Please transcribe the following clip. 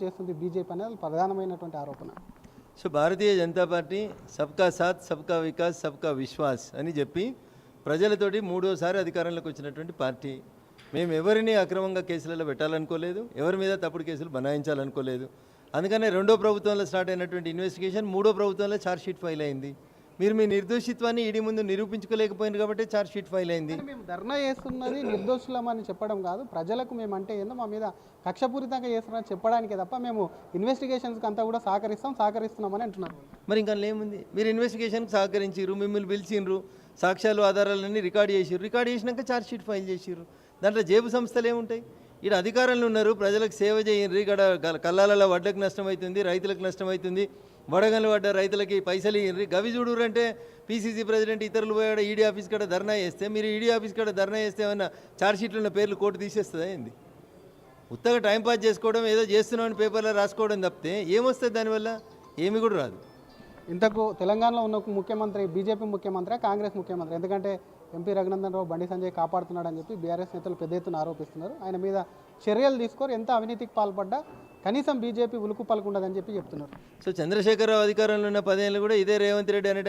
చేస్తుంది బీజేపీ అనేది ప్రధానమైనటువంటి ఆరోపణ. సో భారతీయ జనతా పార్టీ సబ్కా సాత్ సబ్కా వికాస్ సబ్కా విశ్వాస్ అని చెప్పి ప్రజలతోటి మూడోసారి అధికారంలోకి వచ్చినటువంటి పార్టీ. మేము ఎవరిని అక్రమంగా కేసులలో పెట్టాలనుకోలేదు, ఎవరి మీద తప్పుడు కేసులు బనాయించాలనుకోలేదు. అందుకనే రెండో ప్రభుత్వంలో స్టార్ట్ అయినటువంటి ఇన్వెస్టిగేషన్ మూడో ప్రభుత్వంలో ఛార్జ్షీట్ ఫైల్ అయింది. మీరు మీ నిర్దోషిత్వాన్ని ఈడీ ముందు నిరూపించుకోలేకపోయింది కాబట్టి ఛార్జ్షీట్ ఫైల్ అయింది. మేము ధర్నా చేస్తున్నది నిర్దోషులమని చెప్పడం కాదు, ప్రజలకు మేము అంటే ఏందో మా మీద కక్షపూరితంగా చేస్తున్నారని చెప్పడానికే తప్ప మేము ఇన్వెస్టిగేషన్స్కి అంతా కూడా సహకరిస్తున్నామని అంటున్నారు. మరి ఇంకా ఏముంది, మీరు ఇన్వెస్టిగేషన్కి సహకరించారు, మిమ్మల్ని పిలిచిండ్రు, సాక్ష్యాలు ఆధారాలన్నీ రికార్డ్ చేసినాక ఛార్జ్షీట్ ఫైల్ చేసిర్రు. దాంట్లో జేబు సంస్థలు ఏముంటాయి? ఇక్కడ అధికారంలో ఉన్నారు, ప్రజలకు సేవ చేయండి. ఇక్కడ కల్లాలలో వడ్లకు నష్టం అవుతుంది, రైతులకు నష్టం అవుతుంది, వడగండ్లు పడ్డ రైతులకి పైసలు ఇయ్యండి. గవి చూడురు అంటే పీసీసీ ప్రెసిడెంట్ ఇతరులు పోయాడు ఈడీ ఆఫీస్ కాడ ధర్నా చేస్తే, మీరు ఈడీ ఆఫీస్ కాడ ధర్నా చేస్తే ఏమన్నా ఛార్జ్షీట్లో ఉన్న పేర్లు కోర్టు తీసేస్తుందా ఏంది? ఉత్తగా టైంపాస్ చేసుకోవడం, ఏదో చేస్తున్నామని పేపర్లో రాసుకోవడం తప్పితే ఏమొస్తుంది దానివల్ల? ఏమి కూడా రాదు. ఇంతకు తెలంగాణలో ఉన్న ముఖ్యమంత్రి బీజేపీ ముఖ్యమంత్రి, కాంగ్రెస్ ముఖ్యమంత్రి? ఎందుకంటే ఎంపీ రఘునందన్ రావు బండి సంజయ్ కాపాడుతున్నాడని చెప్పి బీఆర్ఎస్ నేతలు పెద్ద ఎత్తున ఆరోపిస్తున్నారు. ఆయన మీద చర్యలు తీసుకోరు, ఎంత అవినీతికి పాల్పడ్డా కనీసం బీజేపీ ఉలుకు పలుకుండదని చెప్పి చెప్తున్నారు. సో చంద్రశేఖరరావు అధికారంలో ఉన్న 10 ఏళ్ళు కూడా ఇదే రేవంత్ రెడ్డి అనే